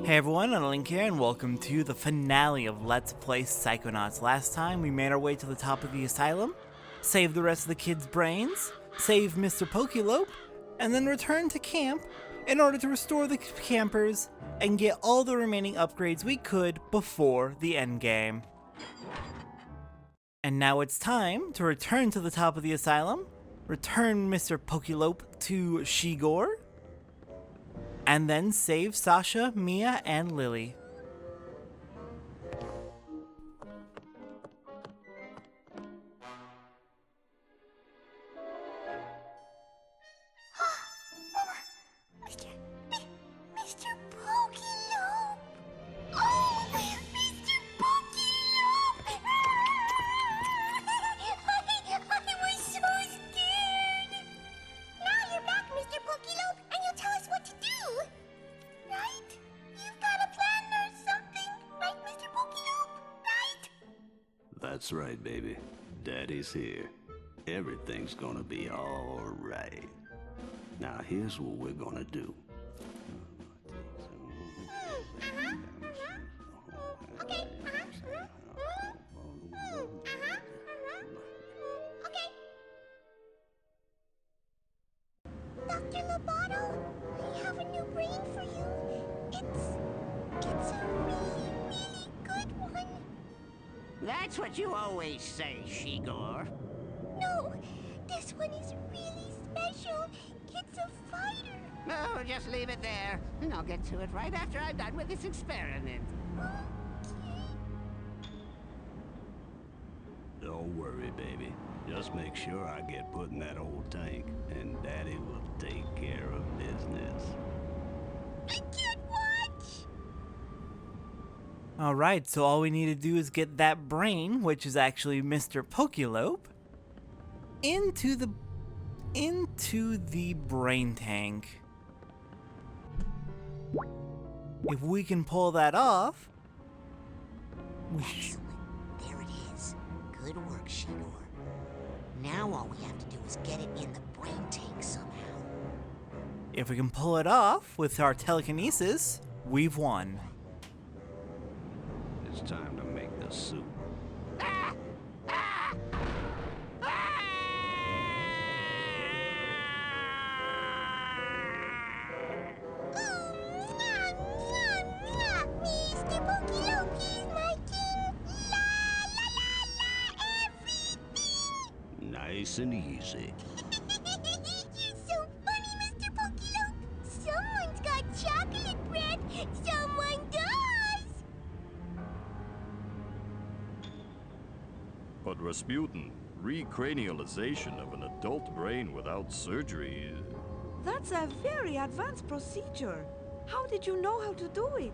Hey everyone, OniLink here, and welcome to the finale of Let's Play Psychonauts. Last time, we made our way to the top of the asylum, saved the rest of the kids' brains, saved Mr. Pokeylope, and then returned to camp in order to restore the campers and get all the remaining upgrades we could before the endgame. And now it's time to return to the top of the asylum, return Mr. Pokeylope to Sheegor, and then save Sasha, Milla, and Lili. Mr. Pokeylope! Oh, Mr. Pokeylope! I was so scared! Now you're back, Mr. Pokeylope, and you'll tell us what to do! Right? You've got a plan or something, right, Mr. Pokeylope? Right? That's right, baby. Daddy's here. Everything's gonna be all right. Now, here's what we're gonna do. Okay, okay. Dr. Lobato, I have a new brain for you. It's a really, really good one. That's what you always say, Sheegor. No, this one is really special. It's a fighter. No, just leave it there, and I'll get to it right after I'm done with this experiment. Okay. Don't worry, baby. Just make sure I get put in that old tank, and Daddy will take care of business. I can't watch. Alright, so all we need to do is get that brain, which is actually Mr. Pokeylope, into the brain tank. If we can pull that off, Excellent. There it is. Good work, Sheegor. Now all we have to do is get it in the brain tank somehow. if we can pull it off with our telekinesis, we've won. It's time to make the soup. Mr. Pokeylope is my king. La la la la everything. Nice and easy. You're so funny, Mr. Pokeylope. Someone's got chocolate bread. Someone does. But Rasputin, recranialization of an adult brain without surgery. That's a very advanced procedure. How did you know how to do it?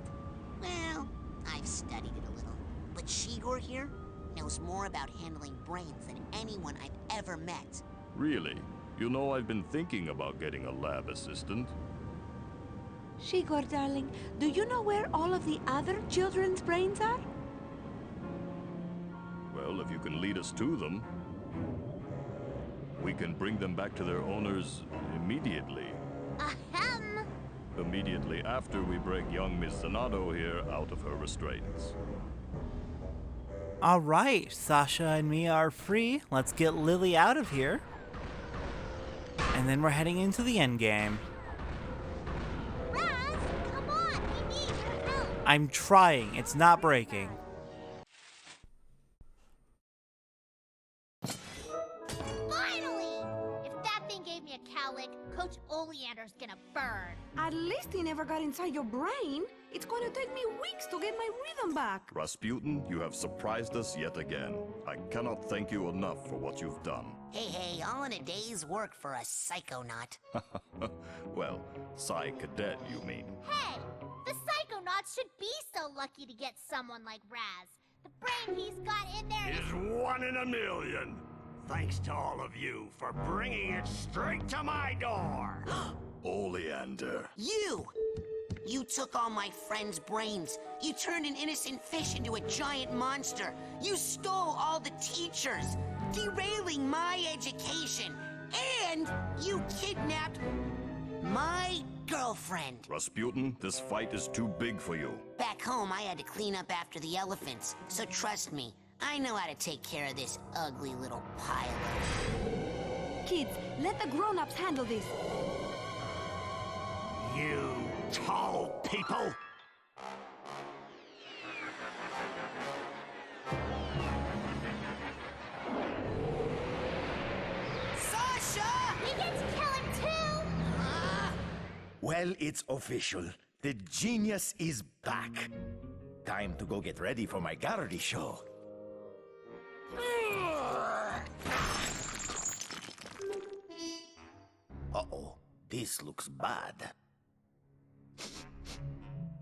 Well, I've studied it a little. But Sheegor here knows more about handling brains than anyone I've ever met. Really? You know, I've been thinking about getting a lab assistant. Sheegor, darling, do you know where all of the other children's brains are? Well, if you can lead us to them, we can bring them back to their owners immediately. Ahem. Immediately after we break young Miss Zanotto here out of her restraints. Alright, Sasha and Milla are free. Let's get Lili out of here. And then we're heading into the endgame. Raz, come on. We need your help. I'm trying, it's not breaking. Finally! If that thing gave me a cowlick, Coach Oleander's gonna burn. At least he never got inside your brain. It's going to take me weeks to get my rhythm back. Rasputin, you have surprised us yet again. I cannot thank you enough for what you've done. Hey, all in a day's work for a psychonaut. Well, Psy Cadet, you mean. Hey, the Psychonauts should be so lucky to get someone like Raz. The brain he's got in there is... Is 1 in a million. Thanks to all of you for bringing it straight to my door. Oleander. You took all my friends' brains. You turned an innocent fish into a giant monster. You stole all the teachers, derailing my education. And you kidnapped my girlfriend. Rasputin, this fight is too big for you. Back home, I had to clean up after the elephants. So trust me, I know how to take care of this ugly little pile of... Kids, let the grown-ups handle this. You tall people! Sasha! We get to kill him too! Well, it's official. The genius is back. Time to go get ready for my gallery show. Uh-oh, this looks bad.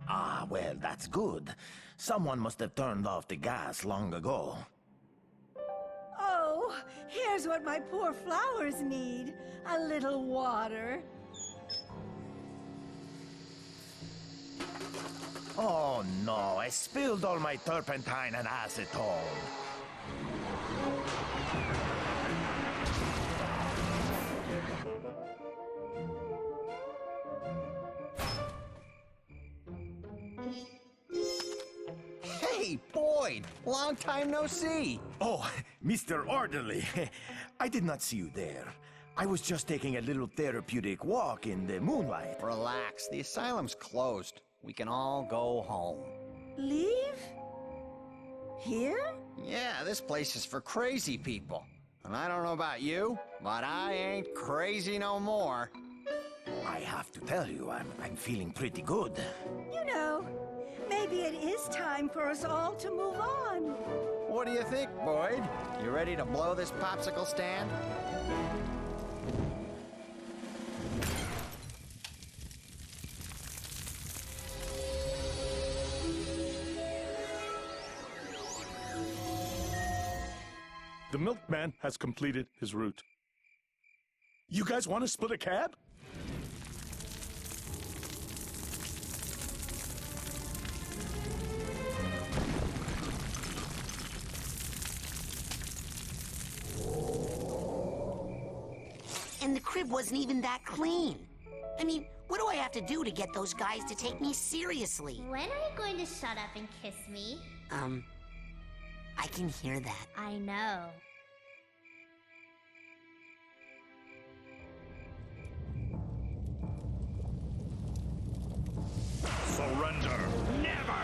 Ah, well, that's good. Someone must have turned off the gas long ago. Oh, here's what my poor flowers need. A little water. Oh no, I spilled all my turpentine and acetone. Hey, Boyd! Long time no see! Oh, Mr. Orderly, I did not see you there. I was just taking a little therapeutic walk in the moonlight. Relax, the asylum's closed. We can all go home. Leave? Here? Yeah, this place is for crazy people. And I don't know about you, but I ain't crazy no more. I have to tell you, I'm feeling pretty good. You know, maybe it is time for us all to move on. What do you think, Boyd? You ready to blow this popsicle stand? The milkman has completed his route. You guys want to split a cab? And the crib wasn't even that clean. I mean, what do I have to do to get those guys to take me seriously? When are you going to shut up and kiss me? I can hear that. I know. Surrender! Never!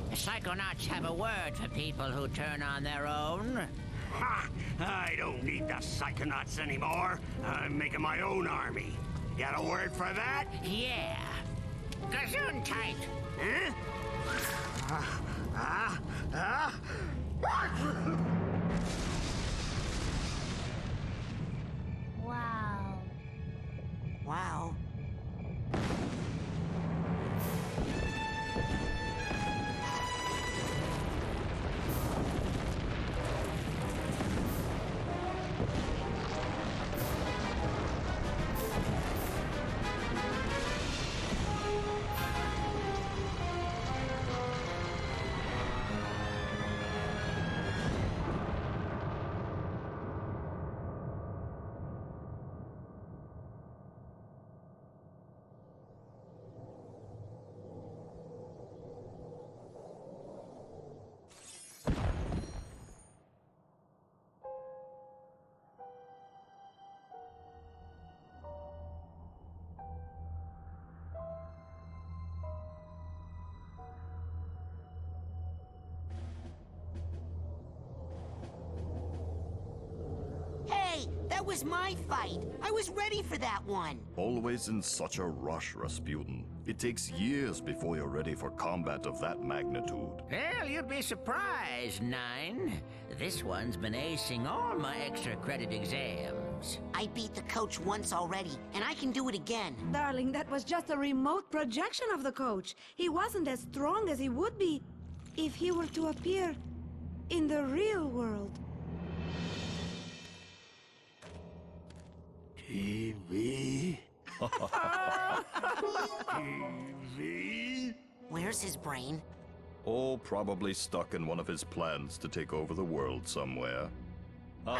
The Psychonauts have a word for people who turn on their own. Ha! I don't need the Psychonauts anymore. I'm making my own army. Got a word for that? Yeah. Gesundheit. Huh? Wow. Wow. Hey, that was my fight. I was ready for that one. Always in such a rush, Rasputin. It takes years before you're ready for combat of that magnitude. Well, you'd be surprised, Nine. This one's been acing all my extra credit exams. I beat the coach once already, and I can do it again. Darling, that was just a remote projection of the coach. He wasn't as strong as he would be if he were to appear in the real world. TV? TV? Where's his brain? Oh, probably stuck in one of his plans to take over the world somewhere. Hey,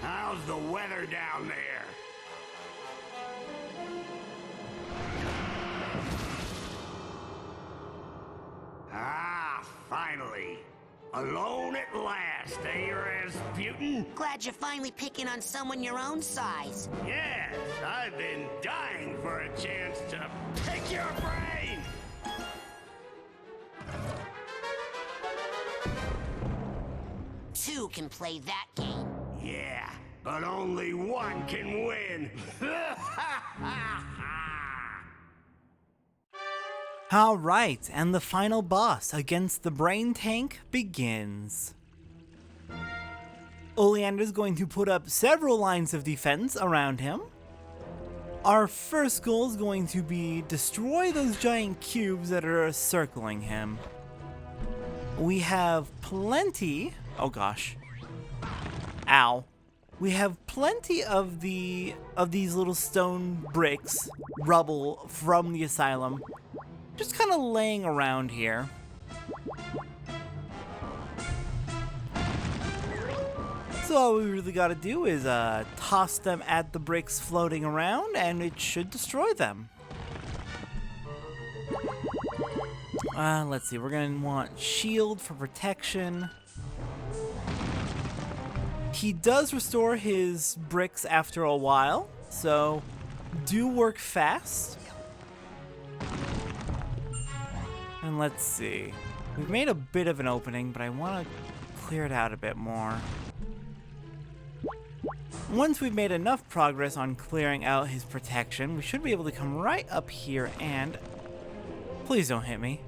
how's the weather down there? Ah, finally. Alone at last, eh, Rasputin? Glad you're finally picking on someone your own size. Yes, I've been dying for a chance to pick your brain! Two can play that game. Yeah, but only one can win. All right, and the final boss against the brain tank begins. Oleander's going to put up several lines of defense around him. Our first goal is going to be destroy those giant cubes that are circling him. We have plenty... Oh gosh. Ow. We have plenty of these little stone bricks, rubble from the asylum, just kind of laying around here. So all we really got to do is toss them at the bricks floating around, and it should destroy them. Let's see, we're going to want shield for protection. He does restore his bricks after a while, so do work fast. And let's see. We've made a bit of an opening, but I want to clear it out a bit more. Once we've made enough progress on clearing out his protection, we should be able to come right up here and... Please don't hit me.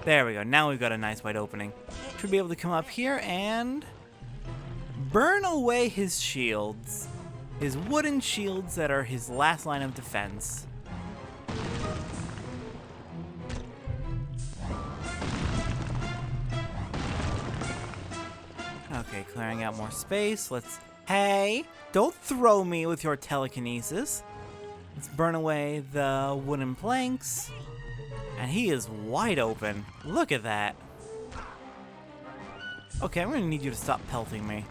There we go. Now we've got a nice wide opening. Should be able to come up here and... burn away his shields. His wooden shields that are his last line of defense. Okay, clearing out more space. Let's... Hey! Don't throw me with your telekinesis. Let's burn away the wooden planks. And he is wide open. Look at that. Okay, I'm gonna need you to stop pelting me.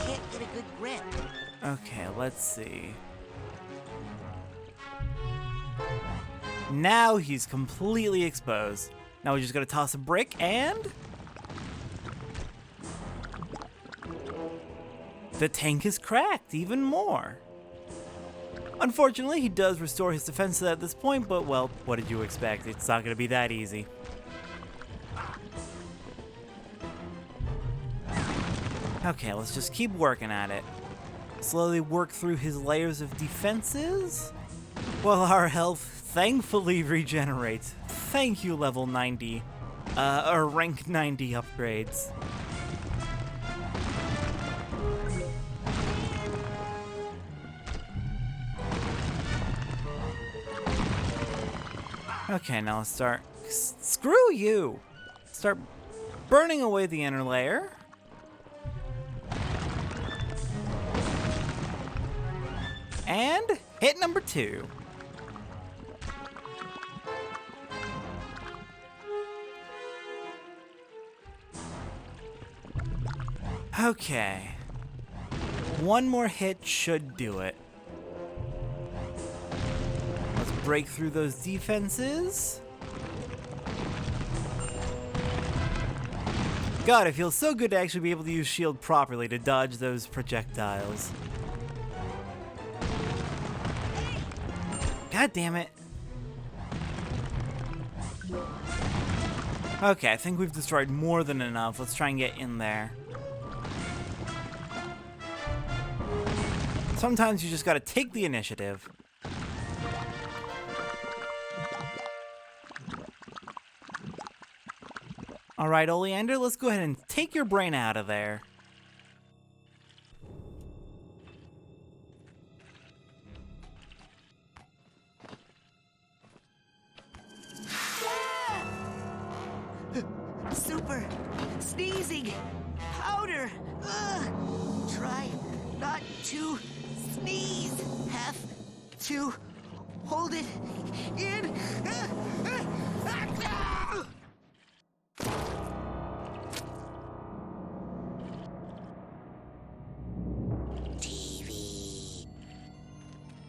Can't get a good grip. Okay, let's see. Now he's completely exposed. Now we just gotta toss a brick and... the tank is cracked even more. Unfortunately, he does restore his defenses at this point, but well, what did you expect? It's not gonna be that easy. Okay, let's just keep working at it. Slowly work through his layers of defenses, while our health thankfully regenerates. Thank you, level 90, or rank 90 upgrades. Okay, now let's start... Screw you! Start burning away the inner layer. And hit number 2. Okay. One more hit should do it. Let's break through those defenses. God, it feels so good to actually be able to use shield properly to dodge those projectiles. God damn it. Okay, I think we've destroyed more than enough. Let's try and get in there. Sometimes you just gotta take the initiative. Alright, Oleander, let's go ahead and take your brain out of there. Super! Sneezing! powder. Ugh. Try not to sneeze. Have to hold it in.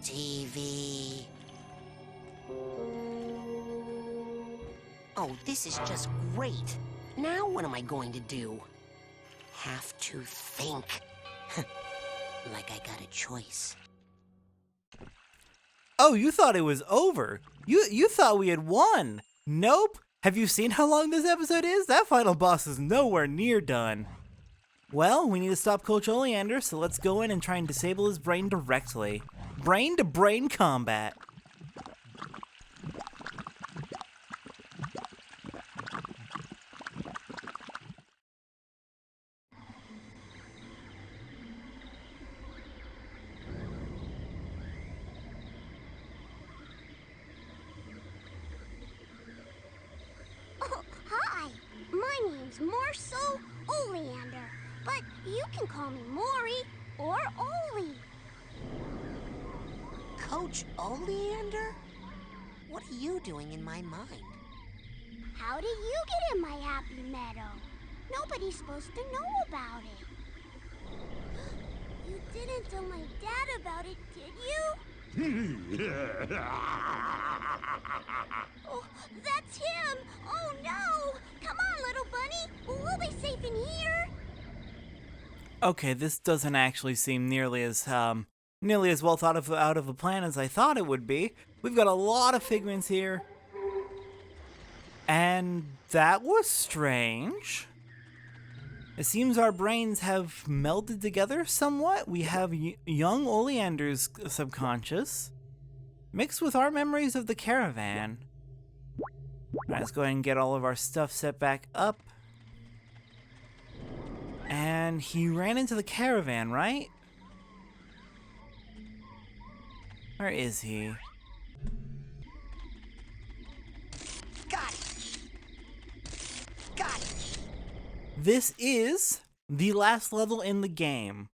TV. Oh, this is just great. Now what am I going to do? Have to think. Like I got a choice. Oh, you thought it was over. You thought we had won. Nope. Have you seen how long this episode is? That final boss is nowhere near done. Well, we need to stop Coach Oleander, so let's go in and try and disable his brain directly. Brain-to-brain combat. Oh, hi. My name's Marcel Oleander, but you can call me Maury or Oli. Coach Oleander? What are you doing in my mind? How did you get in my happy meadow? Nobody's supposed to know about it. You didn't tell my dad about it, did you? Oh, that's him! Oh no! Come on, little bunny! We'll be safe in here! Okay, this doesn't actually seem nearly as well thought of out of a plan as I thought it would be. We've got a lot of figments here. And that was strange. It seems our brains have melded together somewhat. We have young Oleander's subconscious mixed with our memories of the caravan. Right, let's go ahead and get all of our stuff set back up. And he ran into the caravan, right? Where is he? Got it! Got it! This is the last level in the game.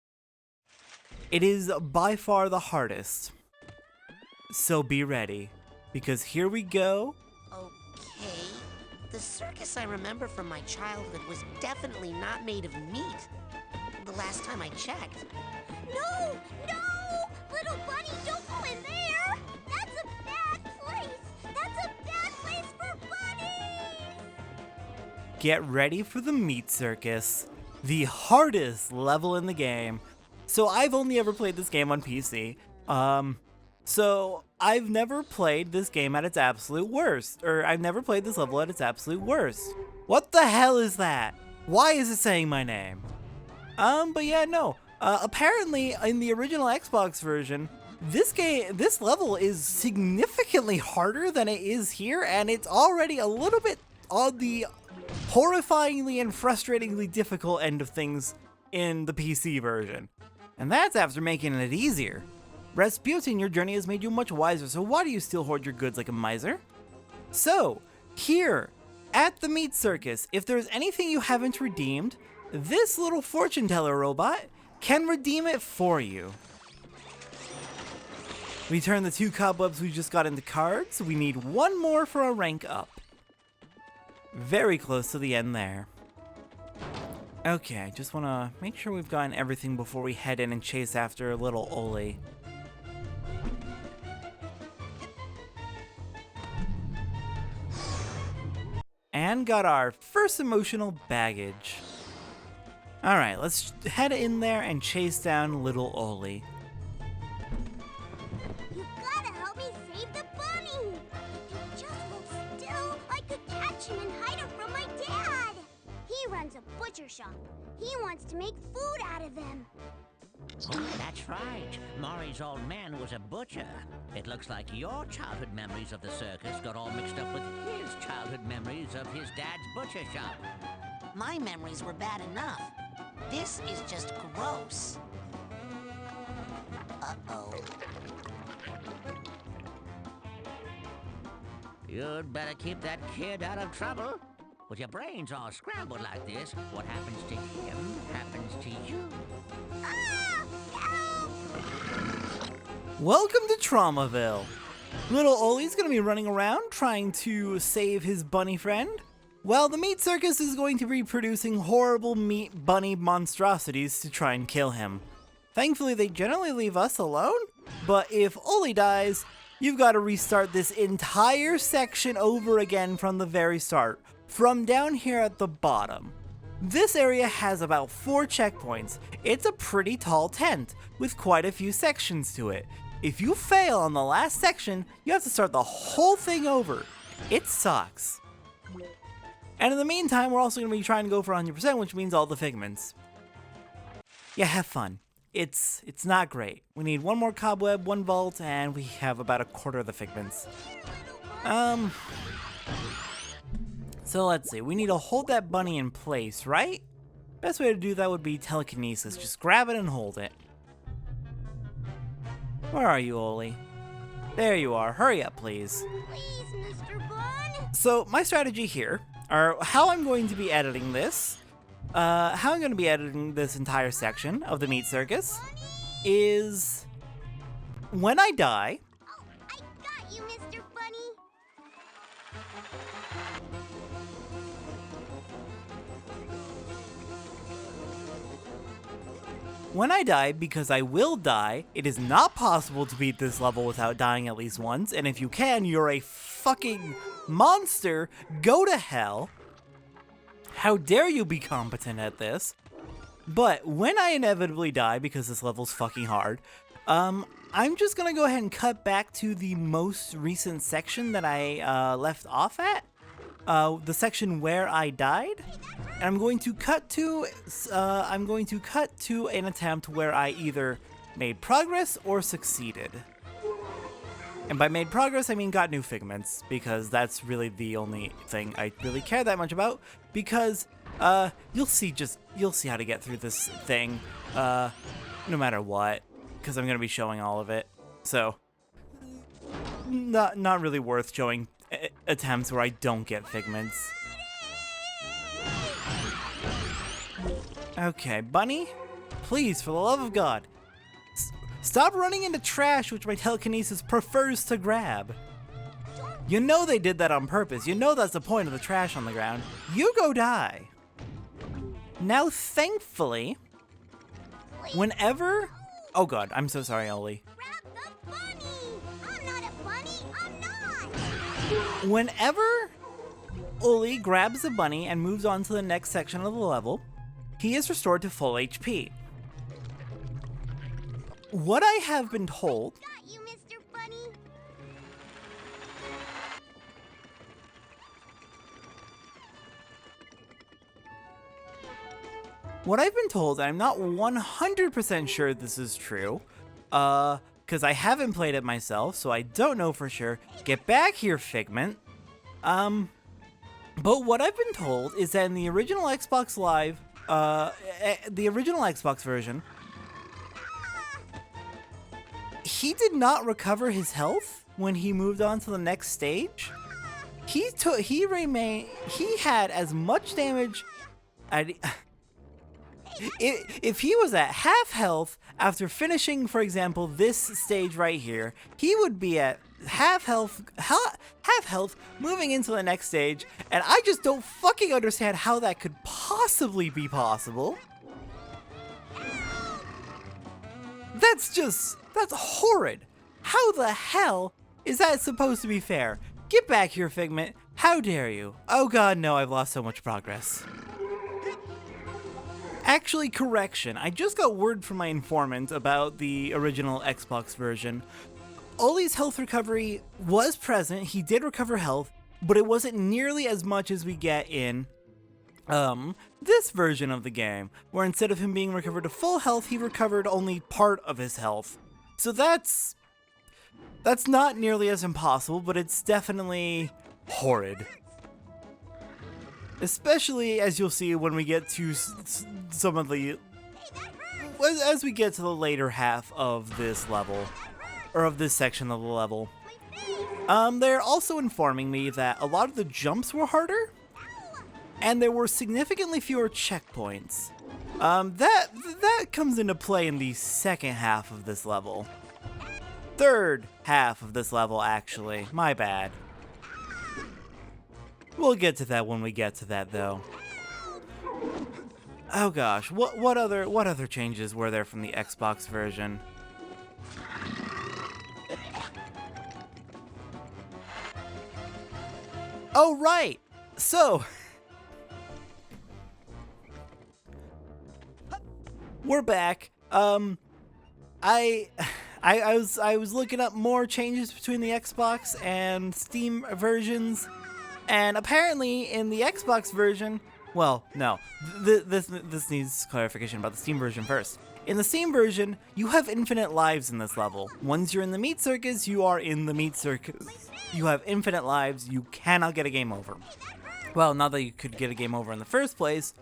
It is by far the hardest. So be ready, because here we go. Okay. The circus I remember from my childhood was definitely not made of meat. The last time I checked. No! No! Little bunny, don't go in there! That's a bad place! That's a bad place for bunnies! Get ready for the meat circus, the hardest level in the game. So I've only ever played this game on PC. So I've never played this game at its absolute worst, or I've never played this level at its absolute worst. What the hell is that? Why is it saying my name? But yeah, no. Apparently, in the original Xbox version, this level is significantly harder than it is here, and it's already a little bit on the horrifyingly and frustratingly difficult end of things in the PC version. And that's after making it easier. Rasputin, your journey has made you much wiser, so why do you still hoard your goods like a miser? So, here, at the meat circus, if there's anything you haven't redeemed, this little fortune teller robot can redeem it for you. We turn the 2 cobwebs we just got into cards. We need 1 more for a rank up. Very close to the end there. Okay, just want to make sure we've gotten everything before we head in and chase after little Oli. And got our first emotional baggage. Alright, let's head in there and chase down little Oli. You gotta help me save the bunny! If you just hold still, I could catch him and hide him from my dad! He runs a butcher shop. He wants to make food out of them. Oh, that's right. Maury's old man was a butcher. It looks like your childhood memories of the circus got all mixed up with his childhood memories of his dad's butcher shop. My memories were bad enough. This is just gross. Uh-oh. You'd better keep that kid out of trouble. With your brains all scrambled like this, what happens to him happens to you. Welcome to Traumaville. Little Ollie's gonna be running around trying to save his bunny friend, while the meat circus is going to be producing horrible meat bunny monstrosities to try and kill him. Thankfully, they generally leave us alone, but if Ollie dies, you've got to restart this entire section over again from the very start, from down here at the bottom. This area has about 4 checkpoints. It's a pretty tall tent, with quite a few sections to it. If you fail on the last section, you have to start the whole thing over. It sucks. And in the meantime, we're also going to be trying to go for 100%, which means all the figments. Yeah, have fun. It's not great. We need 1 more cobweb, 1 vault, and we have about a quarter of the figments. So let's see. We need to hold that bunny in place, right? Best way to do that would be telekinesis. Just grab it and hold it. Where are you, Ollie? There you are. Hurry up, please. Please, Mr. Bun. So my strategy here, or how I'm going to be editing this, entire section of the meat circus is when I die. Oh, I got you, Mr. Bunny. When I die, because I will die, it is not possible to beat this level without dying at least once, and if you can, you're a fucking monster. Go to hell. How dare you be competent at this? But when I inevitably die, because this level's fucking hard, I'm just gonna go ahead and cut back to the most recent section that I left off at. The section where I died. And I'm going to cut to an attempt where I either made progress or succeeded. And by made progress, I mean got new figments, because that's really the only thing I really care that much about, because you'll see how to get through this thing no matter what, because I'm going to be showing all of it. So not really worth showing attempts where I don't get figments. Okay, bunny, please, for the love of God, stop running into trash, which my telekinesis prefers to grab. You know they did that on purpose. You know that's the point of the trash on the ground. You go die. Now, thankfully, whenever... Oh God, I'm so sorry, Ollie. Grab the bunny. I'm not a bunny. I'm not. Whenever Ollie grabs the bunny and moves on to the next section of the level, he is restored to full HP. What I have been told... Got you, Mr. Bunny. What I've been told, and I'm not 100% sure this is true, because I haven't played it myself, so I don't know for sure. Get back here, Figment. But what I've been told is that in the original Xbox Live, the original Xbox version, he did not recover his health when he moved on to the next stage. He had as much damage if he was at half health after finishing, for example, this stage right here, he would be at half health moving into the next stage, and I just don't fucking understand how that could possibly be possible. That's horrid. How the hell is that supposed to be fair? Get back here, Figment. How dare you? Oh God, no, I've lost so much progress. Actually, correction. I just got word from my informant about the original Xbox version. Ollie's health recovery was present. He did recover health, but it wasn't nearly as much as we get in this version of the game, where instead of him being recovered to full health, he recovered only part of his health. So that's not nearly as impossible, but it's definitely horrid. Especially as you'll see when we get to some of the... as we get to the later half of this level, or of this section of the level. They're also informing me that a lot of the jumps were harder. and there were significantly fewer checkpoints. That comes into play in the second half of this level. Third half of this level, actually. My bad. We'll get to that when we get to that, though. Oh gosh, what other changes were there from the Xbox version? Oh right, so we're back. I was looking up more changes between the Xbox and Steam versions, and apparently in the Xbox version, well, no, this needs clarification about the Steam version first. In the Steam version, you have infinite lives in this level. Once you're in the Meat Circus, you are in the Meat Circus. You have infinite lives. You cannot get a game over. Well, not that you could get a game over in the first place,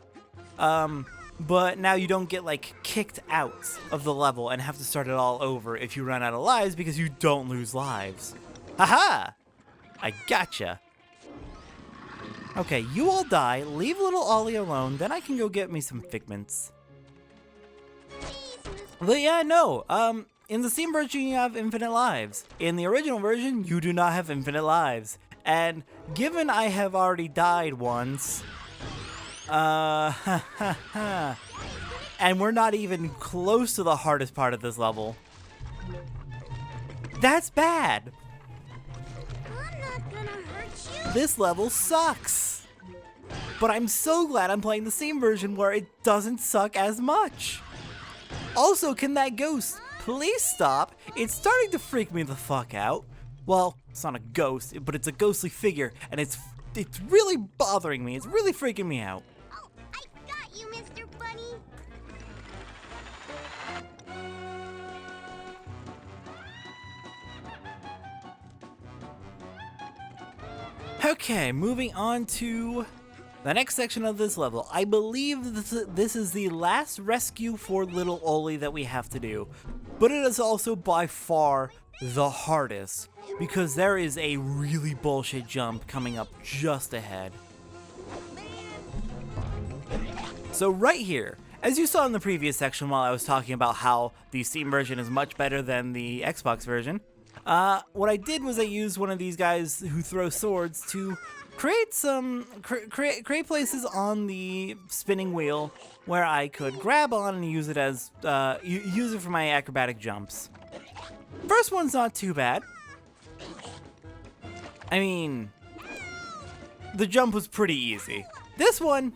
but now you don't get, like, kicked out of the level and have to start it all over if you run out of lives because you don't lose lives. Haha! I gotcha. Okay, you all die, leave little Ollie alone, then I can go get me some figments. But yeah, no, in the Steam version you have infinite lives. In the original version, you do not have infinite lives. And given I have already died once, and we're not even close to the hardest part of this level, that's bad. I'm not gonna hurt you. This level sucks. But I'm so glad I'm playing the Steam version where it doesn't suck as much. Also, can that ghost please stop? It's starting to freak me the fuck out. Well, it's not a ghost, but it's a ghostly figure, and it's really bothering me. It's really freaking me out. Oh, I got you, Mr. Bunny. Okay, moving on to the next section of this level. I believe this is the last rescue for little Ollie that we have to do, but it is also by far the hardest because there is a really bullshit jump coming up just ahead. So right here, as you saw in the previous section while I was talking about how the Steam version is much better than the Xbox version, what I did was I used one of these guys who throw swords to create create places on the spinning wheel where I could grab on and use it as use it for my acrobatic jumps. First one's not too bad. I mean, the jump was pretty easy. This one,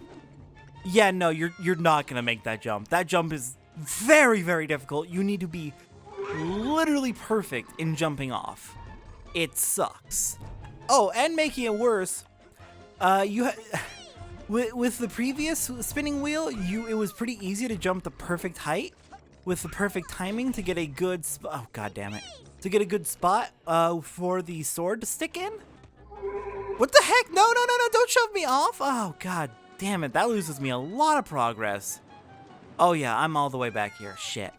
yeah, no, you're not gonna make that jump. That jump is very, very difficult. You need to be literally perfect in jumping off. It sucks. Oh, and making it worse, with the previous spinning wheel, it was pretty easy to jump the perfect height with the perfect timing to get a good oh god damn it, to get a good spot for the sword to stick in. What the heck? No, don't shove me off. Oh god damn it, that loses me a lot of progress. Oh yeah, I'm all the way back here. Shit.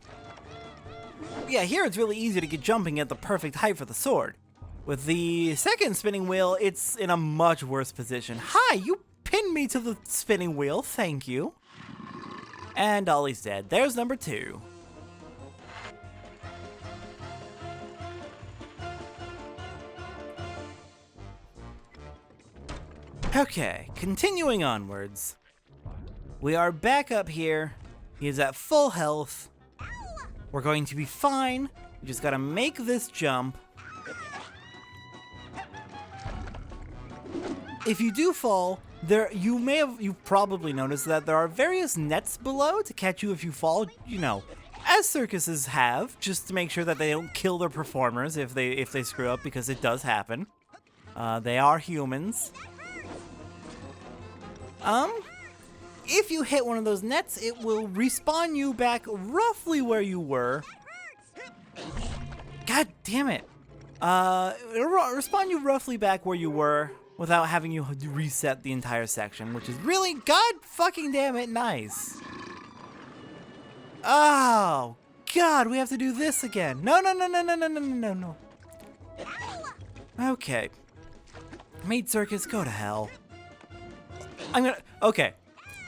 Yeah, here it's really easy to get jumping at the perfect height for the sword. With the second spinning wheel, it's in a much worse position. Hi, you pinned me to the spinning wheel, thank you. And Ollie's dead. There's number 2. Okay, continuing onwards. We are back up here. He is at full health. We're going to be fine. We just gotta make this jump. If you do fall, you've probably noticed that there are various nets below to catch you if you fall, you know, as circuses have, just to make sure that they don't kill their performers if they screw up, because it does happen. They are humans. If you hit one of those nets, it will respawn you back roughly where you were. God damn it. It'll respawn you roughly back where you were without having you reset the entire section, which is really, god fucking damn it, nice. Oh, god, we have to do this again. No. Okay. Meat Circus, go to hell. Okay,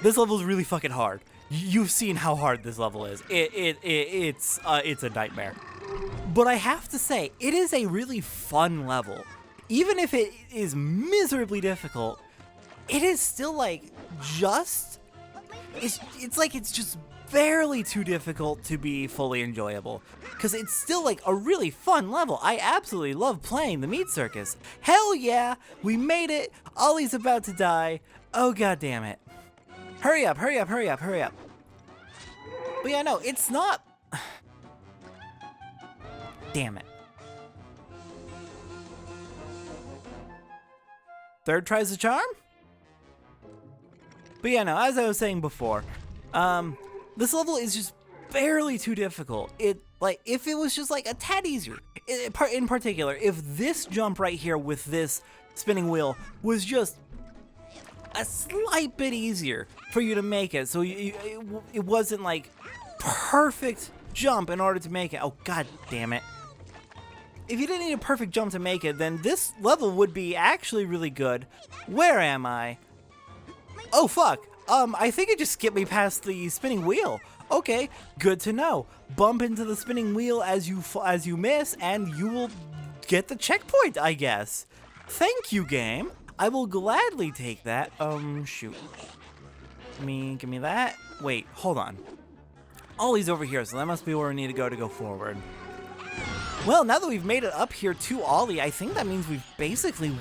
this level is really fucking hard. You've seen how hard this level is. It's a nightmare. But I have to say, it is a really fun level. Even if it is miserably difficult, it is still like just... It's like it's just barely too difficult to be fully enjoyable. Because it's still like a really fun level. I absolutely love playing the Meat Circus. Hell yeah, we made it. Ollie's about to die. Oh god damn it. Hurry up, hurry up, hurry up, hurry up. But yeah, no, it's not... Damn it. Third tries the charm? But yeah, no, as I was saying before, this level is just barely too difficult. Like, if it was just like a tad easier, in particular, if this jump right here with this spinning wheel was just a slight bit easier for you to make it, so it wasn't like perfect jump in order to make it. Oh god damn it. If you didn't need a perfect jump to make it, then this level would be actually really good. Where am I? Oh fuck. I think it just skipped me past the spinning wheel. Okay, good to know. Bump into the spinning wheel as you miss, and you will get the checkpoint, I guess. Thank you, game. I will gladly take that. Shoot. Give me that. Wait, hold on. Ollie's over here, so that must be where we need to go forward. Well, now that we've made it up here to Ollie, I think that means we've basically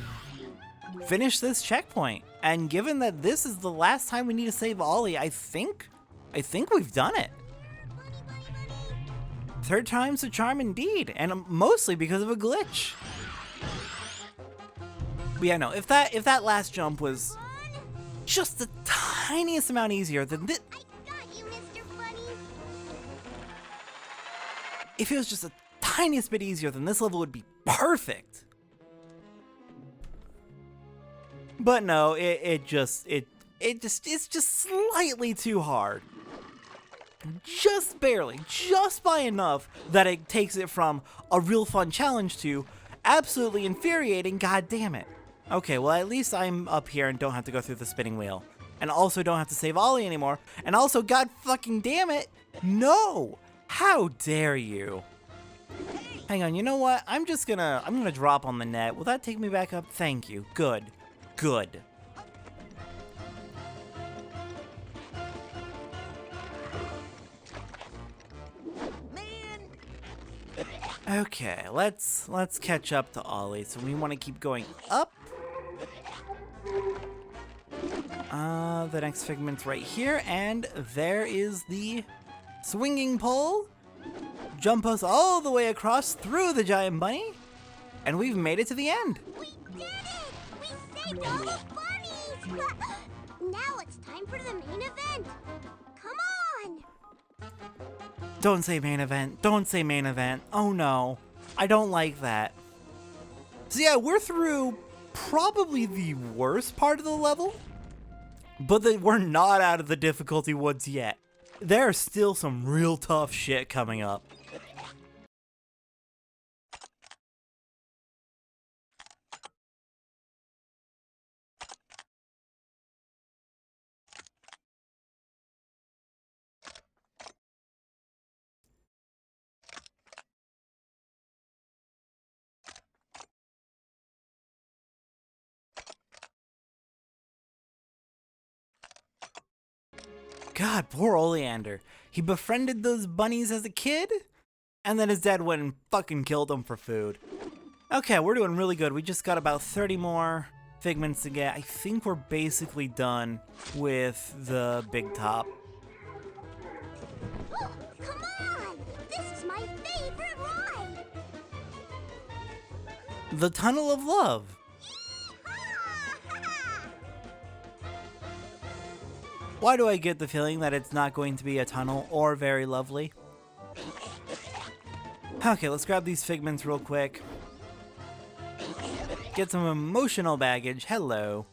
finished this checkpoint. And given that this is the last time we need to save Ollie, I think we've done it. Third time's the charm indeed, and mostly because of a glitch. But yeah, no, if that last jump was just the tiniest amount easier than this... If it was just the tiniest bit easier, then this level would be perfect. But no, it's just slightly too hard. Just barely, just by enough that it takes it from a real fun challenge to absolutely infuriating, god damn it. Okay, well at least I'm up here and don't have to go through the spinning wheel. And also don't have to save Ollie anymore. And also, god fucking damn it, no! How dare you? Hang on, you know what? I'm gonna drop on the net. Will that take me back up? Thank you. Good. Good. Okay, let's catch up to Ollie. So we want to keep going up. The next figment's right here, and there is the swinging pole. Jump us all the way across through the giant bunny, and we've made it to the end. We did it! We saved all the bunnies! Now it's time for the main event. Come on! Don't say main event. Don't say main event. Oh no. I don't like that. So yeah, we're through probably the worst part of the level, but we're not out of the difficulty woods yet. There's still some real tough shit coming up. God, poor Oleander. He befriended those bunnies as a kid, and then his dad went and fucking killed them for food. Okay, we're doing really good. We just got about 30 more figments to get. I think we're basically done with the big top. Oh, come on! This is my favorite ride! The Tunnel of Love. Why do I get the feeling that it's not going to be a tunnel or very lovely? Okay, let's grab these figments real quick. Get some emotional baggage. Hello.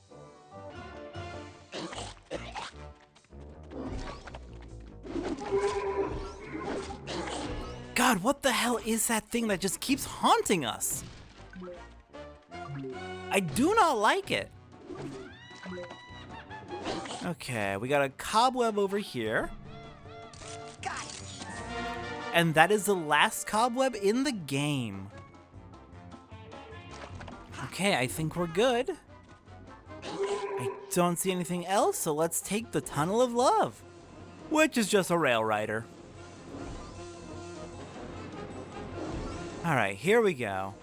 God, what the hell is that thing that just keeps haunting us? I do not like it. Okay, we got a cobweb over here. Got it. And that is the last cobweb in the game. Okay, I think we're good. I don't see anything else, so let's take the Tunnel of Love, which is just a rail rider. Alright, here we go.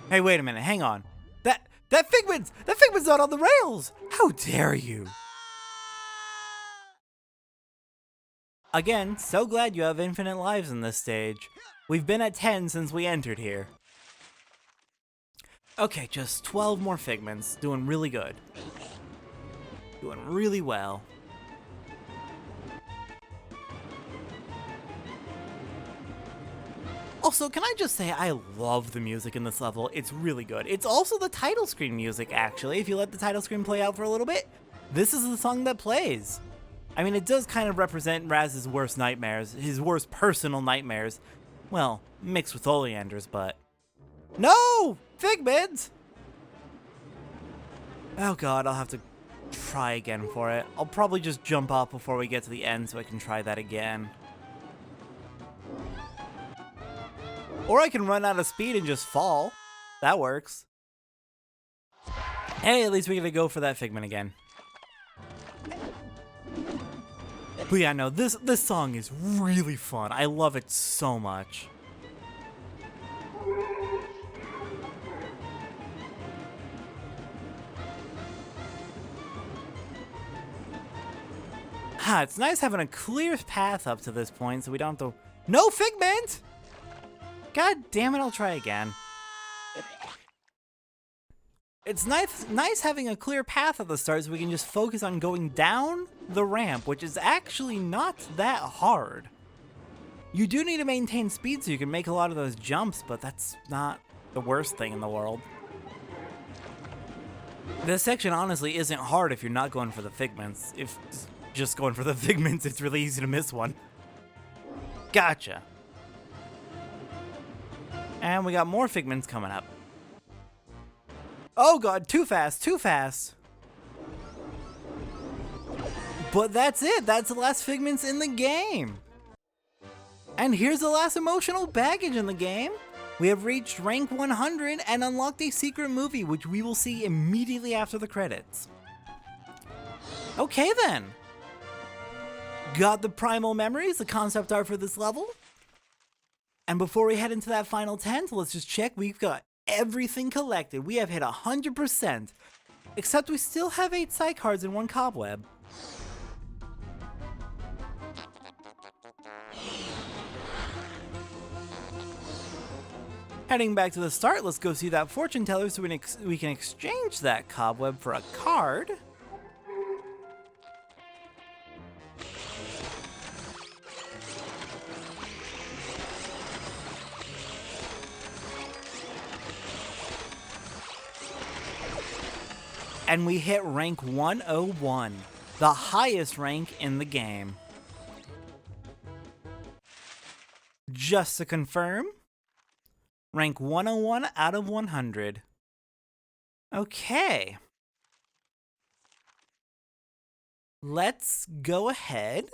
Hey, wait a minute, hang on. That Figment's not on the rails! How dare you! Again, so glad you have infinite lives in this stage. We've been at 10 since we entered here. Okay, just 12 more Figments. Doing really good. Doing really well. Also, can I just say I love the music in this level. It's really good. It's also the title screen music, actually. If you let the title screen play out for a little bit, this is the song that plays. I mean, it does kind of represent Raz's worst nightmares, his worst personal nightmares. Well, mixed with Oleander's, but... No! Figment! Oh god, I'll have to try again for it. I'll probably just jump off before we get to the end so I can try that again. Or I can run out of speed and just fall. That works. Hey, at least we're gonna go for that Figment again. But yeah, no, this song is really fun. I love it so much. It's nice having a clear path up to this point so we don't have to... No Figment! God damn it, I'll try again. It's nice having a clear path at the start so we can just focus on going down the ramp, which is actually not that hard. You do need to maintain speed so you can make a lot of those jumps, but that's not the worst thing in the world. This section honestly isn't hard if you're not going for the Figments. If just going for the Figments, it's really easy to miss one. Gotcha. And we got more Figments coming up. Oh god, too fast, too fast. But that's it, that's the last Figments in the game. And here's the last emotional baggage in the game. We have reached rank 100 and unlocked a secret movie, which we will see immediately after the credits. Okay then. Got the primal memories, the concept art for this level. And before we head into that final 10, let's just check. We've got everything collected. We have hit 100%. Except we still have 8 Psych cards and 1 Cobweb. Heading back to the start, let's go see that fortune teller so we can exchange that Cobweb for a card. And we hit rank 101, the highest rank in the game. Just to confirm, rank 101 out of 100. Okay. Let's go ahead.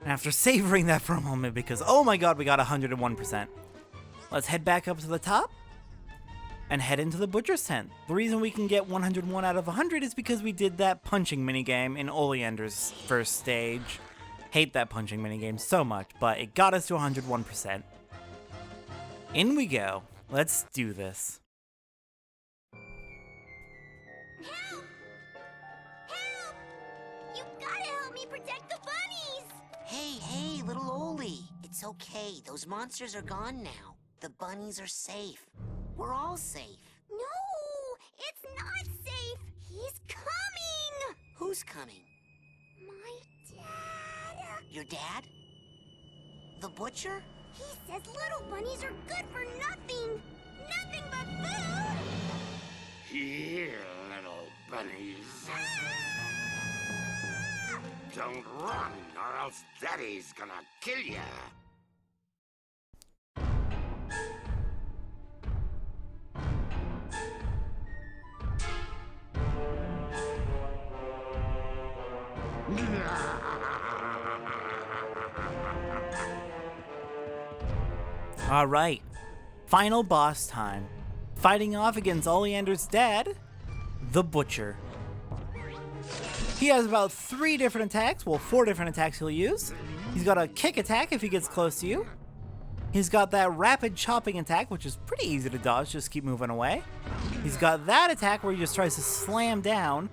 After savoring that for a moment because, oh my god, we got 101%. Let's head back up to the top and head into the Butcher's Tent. The reason we can get 101 out of 100 is because we did that punching minigame in Oleander's first stage. Hate that punching minigame so much, but it got us to 101%. In we go. Let's do this. Help! Help! You gotta help me protect the bunnies! Hey, little Oli. It's okay. Those monsters are gone now. The bunnies are safe. We're all safe. No! It's not safe! He's coming! Who's coming? My dad! Your dad? The butcher? He says little bunnies are good for nothing! Nothing but food! Here, little bunnies. Ah! Don't Don't run, or else Daddy's gonna kill ya. Alright, final boss time. Fighting off against Oleander's dad, the Butcher. He has about 3 different attacks, well 4 different attacks he'll use. He's got a kick attack if he gets close to you. He's got that rapid chopping attack, which is pretty easy to dodge, just keep moving away. He's got that attack where he just tries to slam down.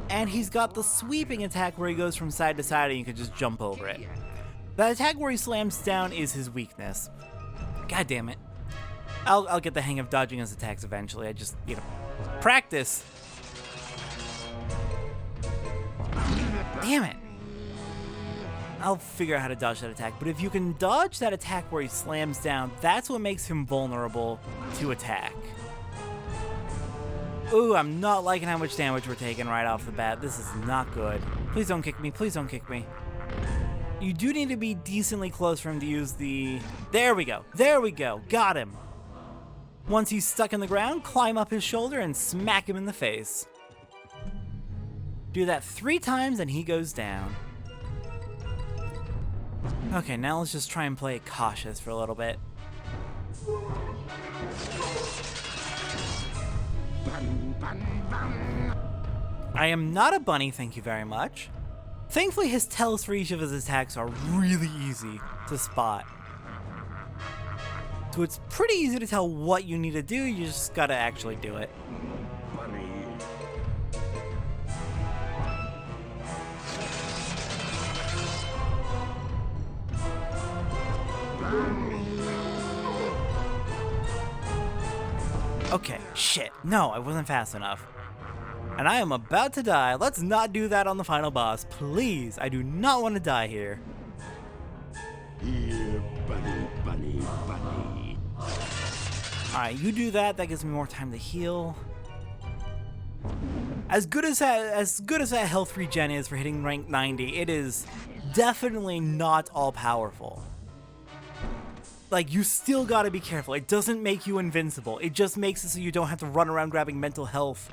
And he's got the sweeping attack where he goes from side to side and you can just jump over it. That attack where he slams down is his weakness. God damn it. I'll get the hang of dodging his attacks eventually. I just, practice. Damn it. I'll figure out how to dodge that attack. But if you can dodge that attack where he slams down, that's what makes him vulnerable to attack. Ooh, I'm not liking how much damage we're taking right off the bat. This is not good. Please don't kick me. Please don't kick me. You do need to be decently close for him to use the... There we go. There we go. Got him. Once he's stuck in the ground, climb up his shoulder and smack him in the face. Do that 3 times and he goes down. Okay, now let's just try and play it cautious for a little bit. I am not a bunny, thank you very much. Thankfully, his tells for each of his attacks are really easy to spot. So it's pretty easy to tell what you need to do, you just gotta actually do it. Okay, shit. No, I wasn't fast enough. And I am about to die. Let's not do that on the final boss. Please, I do not want to die here. Bunny. Alright, you do that. That gives me more time to heal. As good as that health regen is for hitting rank 90, it is definitely not all powerful. Like, you still gotta be careful. It doesn't make you invincible. It just makes it so you don't have to run around grabbing mental health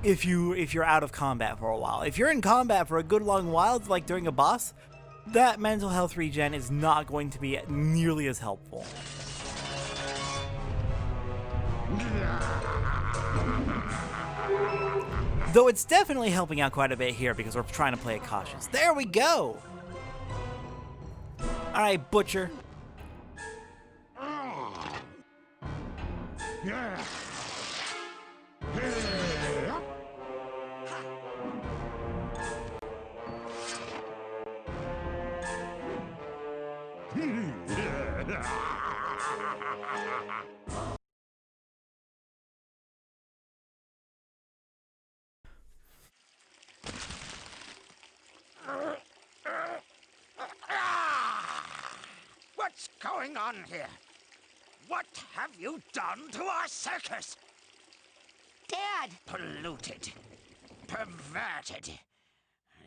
if you're out of combat for a while. If you're in combat for a good long while, like during a boss, that mental health regen is not going to be nearly as helpful. Though it's definitely helping out quite a bit here because we're trying to play it cautious. There we go! Alright, Butcher. What's going on here? What have you done to our circus? Dad! Polluted. Perverted.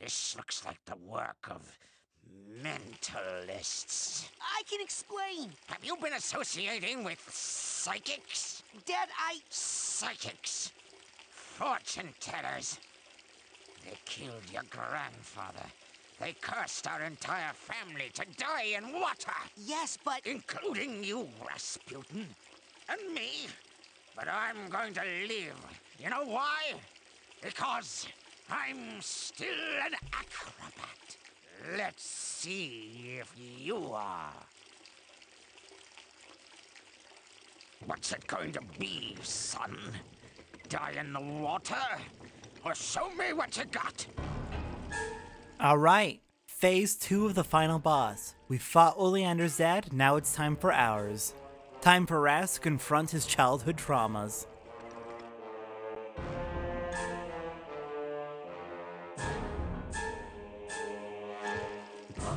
This looks like the work of mentalists. I can explain. Have you been associating with psychics? Dad, Psychics. Fortune tellers. They killed your grandfather. They cursed our entire family to die in water. Yes, but... Including you, Rasputin. And me. But I'm going to live. You know why? Because I'm still an acrobat. Let's see if you are. What's it going to be, son? Die in the water? Or show me what you got? Alright, phase 2 of the final boss. We fought Oleander's dad, now it's time for ours. Time for Ras to confront his childhood traumas.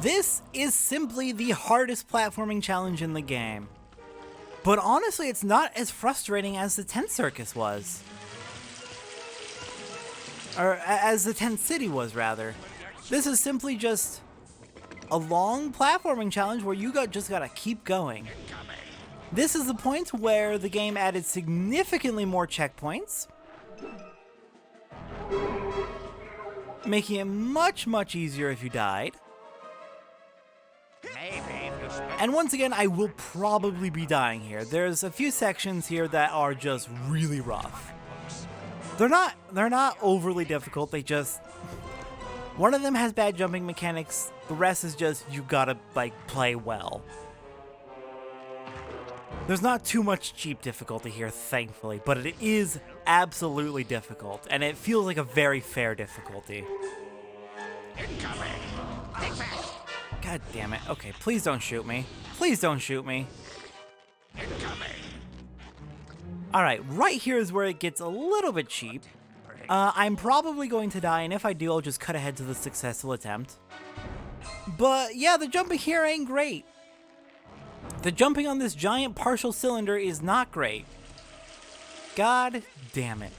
This is simply the hardest platforming challenge in the game. But honestly, it's not as frustrating as the 10th Circus was. Or as the tent city was, rather. This is simply just a long platforming challenge where you just gotta keep going. This is the point where the game added significantly more checkpoints, making it much, much easier if you died. And once again, I will probably be dying here. There's a few sections here that are just really rough. They're not overly difficult, they just... One of them has bad jumping mechanics, the rest is just you gotta, like, play well. There's not too much cheap difficulty here, thankfully, but it is absolutely difficult, and it feels like a very fair difficulty. God damn it. Okay, please don't shoot me. Please don't shoot me. Alright, right here is where it gets a little bit cheap. I'm probably going to die, and if I do, I'll just cut ahead to the successful attempt. But yeah, the jumping here ain't great. The jumping on this giant partial cylinder is not great. God damn it.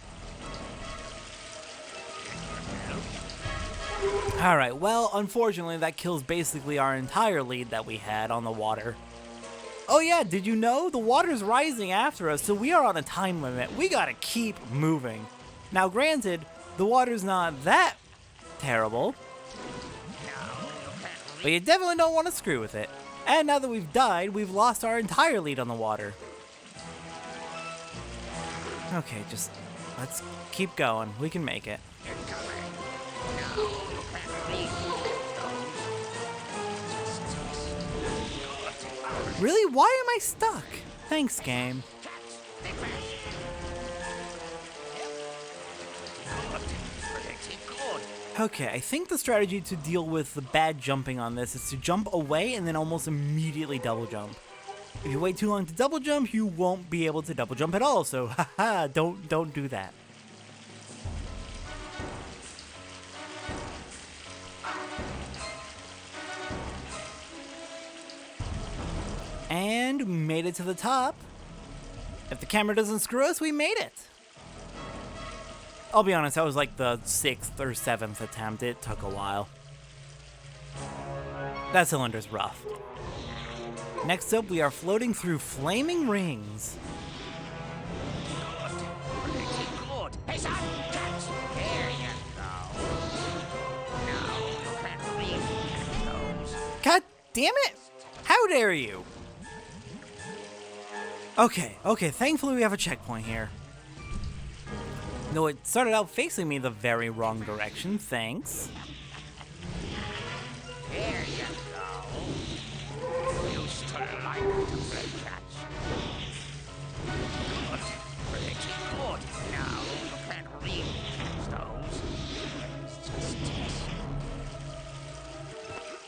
Alright, well, unfortunately, that kills basically our entire lead that we had on the water. Oh yeah, did you know? The water's rising after us, so we are on a time limit. We gotta keep moving. Now, granted, the water's not that terrible, but you definitely don't want to screw with it. And now that we've died, we've lost our entire lead on the water. Okay, just let's keep going. We can make it. Really? Why am I stuck? Thanks, game. Okay, I think the strategy to deal with the bad jumping on this is to jump away and then almost immediately double jump. If you wait too long to double jump, you won't be able to double jump at all, so haha, don't do that. And we made it to the top. If the camera doesn't screw us, we made it. I'll be honest, that was like the 6th or 7th attempt. It took a while. That cylinder's rough. Next up, we are floating through flaming rings. Hey, son, catch! There you go. Now you can reach those. God damn it! How dare you? Okay, thankfully we have a checkpoint here. No, it started out facing me the very wrong direction, thanks. There you go. Used to like to play catch. Good. Pretty good. Now you can't really catch those.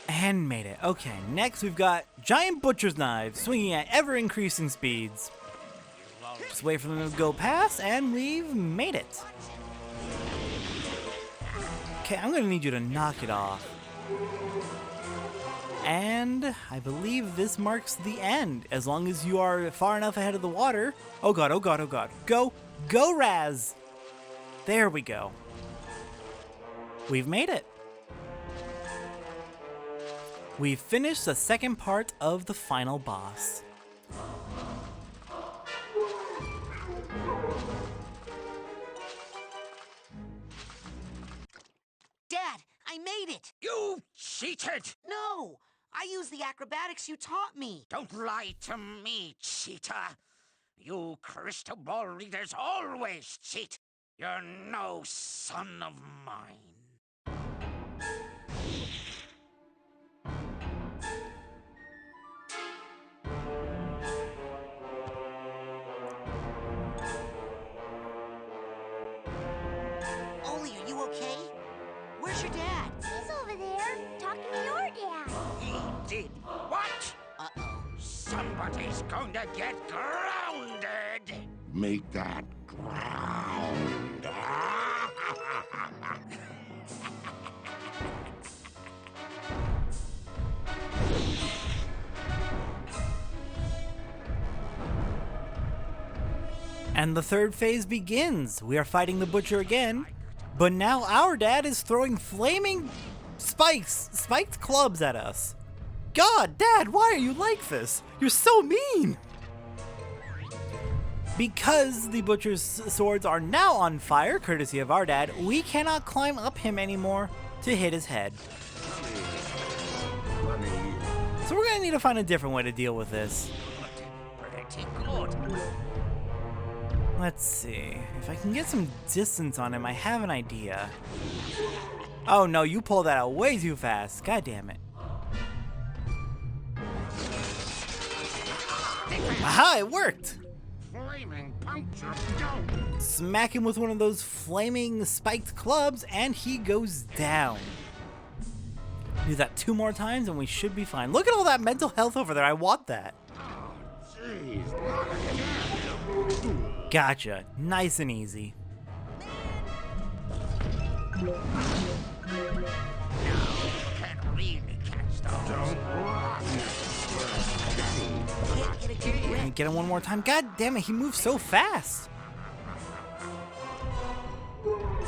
And made it. Okay, next we've got giant butcher's knives swinging at ever-increasing speeds. Just wait for them to go past, and we've made it. Okay, I'm gonna need you to knock it off. And I believe this marks the end, as long as you are far enough ahead of the water. Oh god, oh god, oh god. Go, Raz! There we go. We've made it. We've finished the second part of the final boss. Dad, I made it! You cheated! No! I used the acrobatics you taught me. Don't lie to me, cheater. You crystal ball readers always cheat. You're no son of mine. Oli, are you okay? Where's your dad? He's over there, talking to your dad. He did what? Uh-oh. Somebody's going to get grounded. Make that ground. And the third phase begins. We are fighting the butcher again. But now our dad is throwing flaming spiked clubs at us. God, Dad, why are you like this? You're so mean! Because the butcher's swords are now on fire, courtesy of our dad, we cannot climb up him anymore to hit his head. So we're gonna need to find a different way to deal with this. Let's see. If I can get some distance on him, I have an idea. Oh no, you pulled that out way too fast. God damn it. Aha, it worked! Smack him with one of those flaming spiked clubs and he goes down. Do that 2 more times and we should be fine. Look at all that mental health over there. I want that. Gotcha. Nice and easy. Can we get him one more time? God damn it, he moves so fast.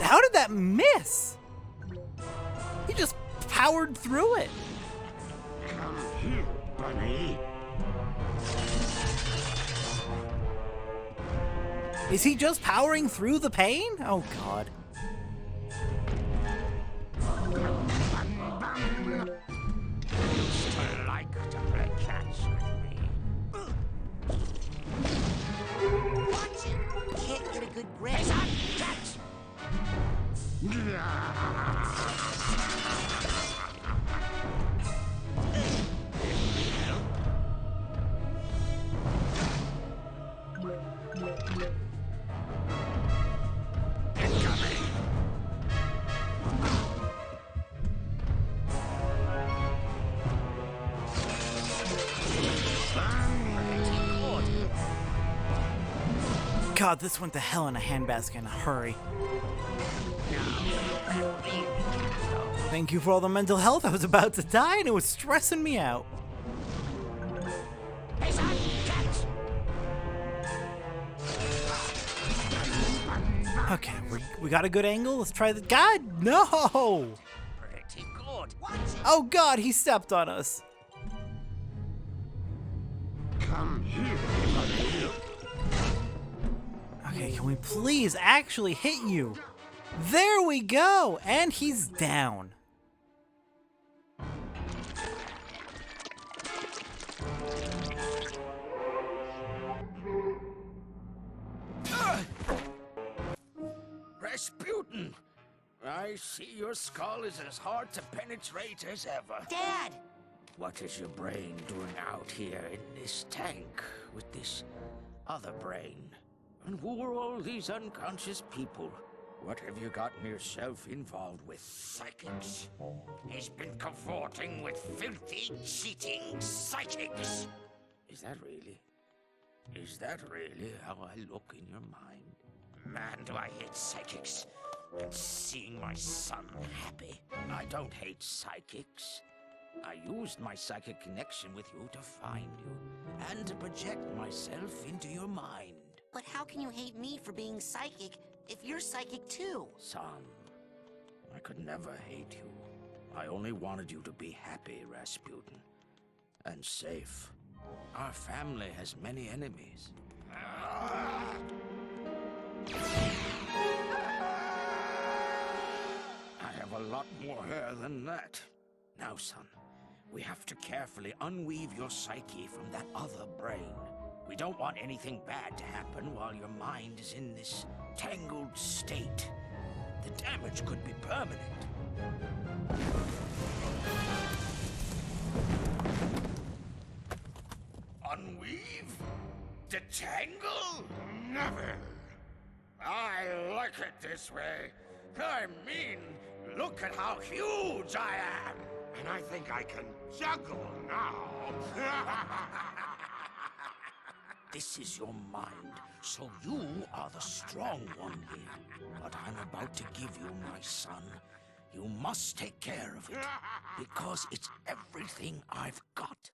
How did that miss? He just powered through it. Come here, bunny. Is he just powering through the pain? Oh god. Used to like to play catch with me. Watch it. Can't get a good grip. Catch! God, this went to hell in a handbasket in a hurry. Thank you for all the mental health. I was about to die and it was stressing me out. Okay, we got a good angle. Let's try the. God, no! Pretty good. Oh God, he stepped on us. Come here, bunny. Okay, can we please actually hit you? There we go! And he's down. Rasputin! I see your skull is as hard to penetrate as ever. Dad! What is your brain doing out here in this tank with this other brain? And who are all these unconscious people? What have you gotten yourself involved with? Psychics. He's been cavorting with filthy, cheating psychics. Is that really how I look in your mind? Man, do I hate psychics. And seeing my son happy. I don't hate psychics. I used my psychic connection with you to find you, and to project myself into your mind. But how can you hate me for being psychic if you're psychic too? Son, I could never hate you. I only wanted you to be happy, Rasputin. And safe. Our family has many enemies. I have a lot more hair than that. Now, son, we have to carefully unweave your psyche from that other brain. We don't want anything bad to happen while your mind is in this tangled state. The damage could be permanent. Unweave? Detangle? Never. I like it this way. I mean, look at how huge I am. And I think I can juggle now. This is your mind, so you are the strong one here. What I'm about to give you, my son, you must take care of it, because it's everything I've got.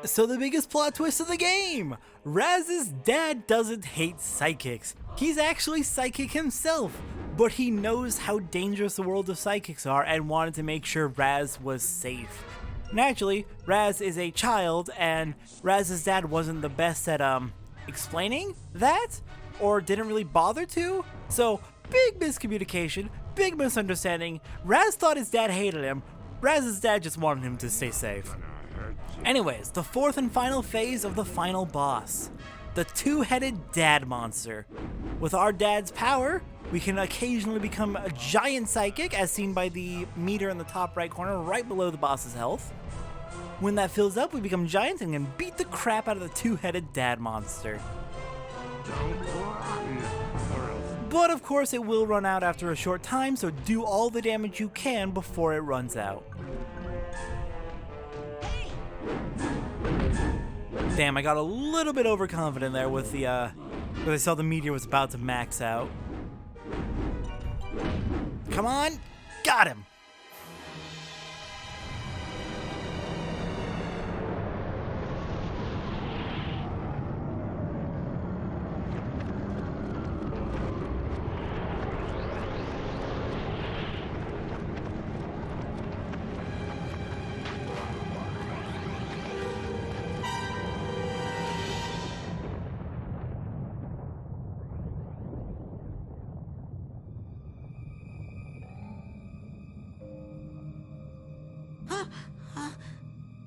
So the biggest plot twist of the game! Raz's dad doesn't hate psychics. He's actually psychic himself, but he knows how dangerous the world of psychics are and wanted to make sure Raz was safe. Naturally, Raz is a child, and Raz's dad wasn't the best at, explaining that? Or didn't really bother to? So, big miscommunication, big misunderstanding. Raz thought his dad hated him. Raz's dad just wanted him to stay safe. Anyways, the fourth and final phase of the final boss. The two-headed dad monster. With our dad's power, we can occasionally become a giant psychic, as seen by the meter in the top right corner, right below the boss's health. When that fills up, we become giants and can beat the crap out of the two-headed dad monster. Don't run, or else But of course it will run out after a short time, so do all the damage you can before it runs out. Damn, I got a little bit overconfident there with the, because I saw the meteor was about to max out. Come on! Got him!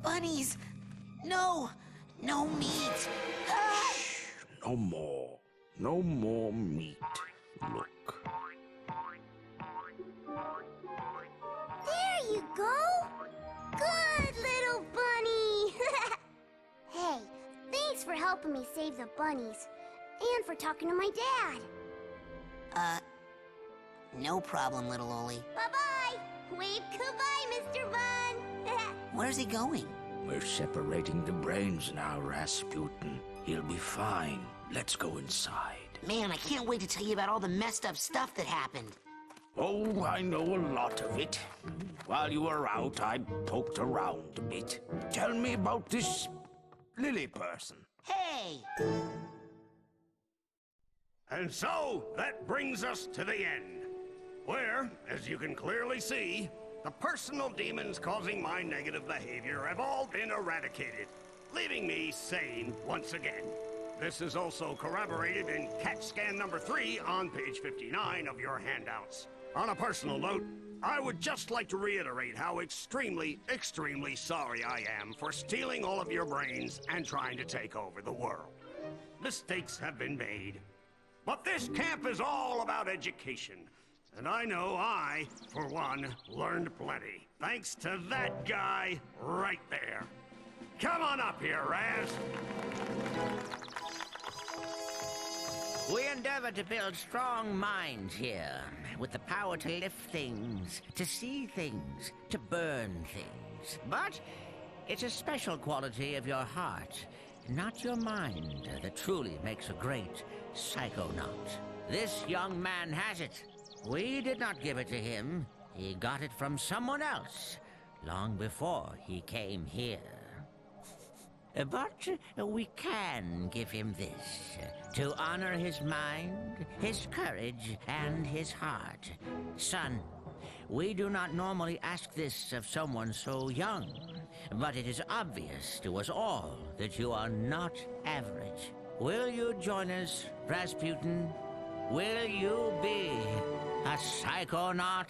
Bunnies! No! No meat! Ah! no more. No more meat. Look. There you go! Good little bunny! Hey, thanks for helping me save the bunnies. And for talking to my dad. No problem, little Oli. Bye-bye! Wave goodbye, Mr. Bun! Where's he going? We're separating the brains now, Rasputin. He'll be fine. Let's go inside. Man, I can't wait to tell you about all the messed up stuff that happened. Oh, I know a lot of it. While you were out, I poked around a bit. Tell me about this Lili person. Hey! And so, that brings us to the end. Where, as you can clearly see, the personal demons causing my negative behavior have all been eradicated, leaving me sane once again. This is also corroborated in CAT scan number 3 on page 59 of your handouts. On a personal note, I would just like to reiterate how extremely, extremely sorry I am for stealing all of your brains and trying to take over the world. Mistakes have been made. But this camp is all about education. And I know I, for one, learned plenty. Thanks to that guy right there. Come on up here, Raz. We endeavor to build strong minds here, with the power to lift things, to see things, to burn things. But it's a special quality of your heart, not your mind, that truly makes a great Psychonaut. This young man has it. We did not give it to him. He got it from someone else, long before he came here. But we can give him this, to honor his mind, his courage, and his heart. Son, we do not normally ask this of someone so young, but it is obvious to us all that you are not average. Will you join us, Rasputin? Will you be a Psychonaut?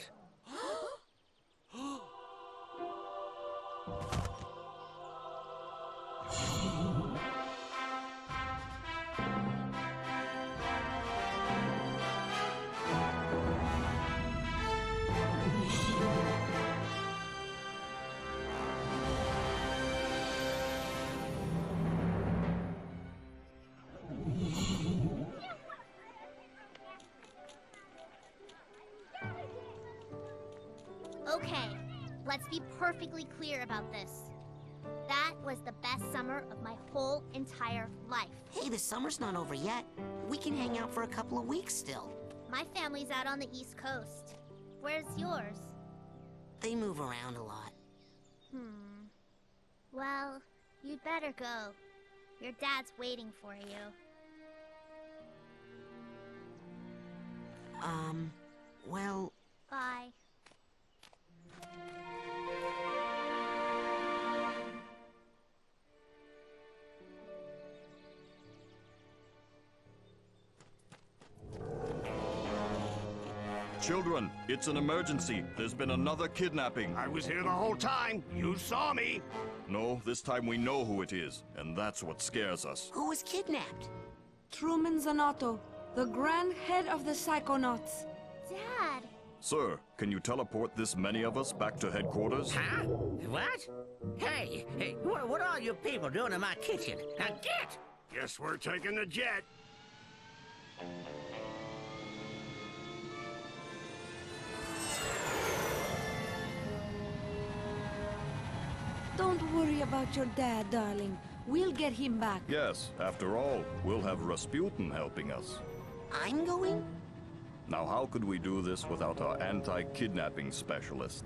Okay, let's be perfectly clear about this. That was the best summer of my whole entire life. Hey, the summer's not over yet. We can hang out for a couple of weeks still. My family's out on the East Coast. Where's yours? They move around a lot. Well, You'd better go. Your dad's waiting for you. Well... Bye. Children, it's an emergency. There's been another kidnapping. I was here the whole time. You saw me. No, this time we know who it is, and that's what scares us. Who was kidnapped? Truman Zanotto, the grand head of the Psychonauts. Dad! Sir, can you teleport this many of us back to headquarters? Huh? What? Hey, what are you people doing in my kitchen? Now get! Guess we're taking the jet. Don't worry about your dad, darling. We'll get him back. Yes, after all, we'll have Rasputin helping us. I'm going? Now how could we do this without our anti-kidnapping specialist?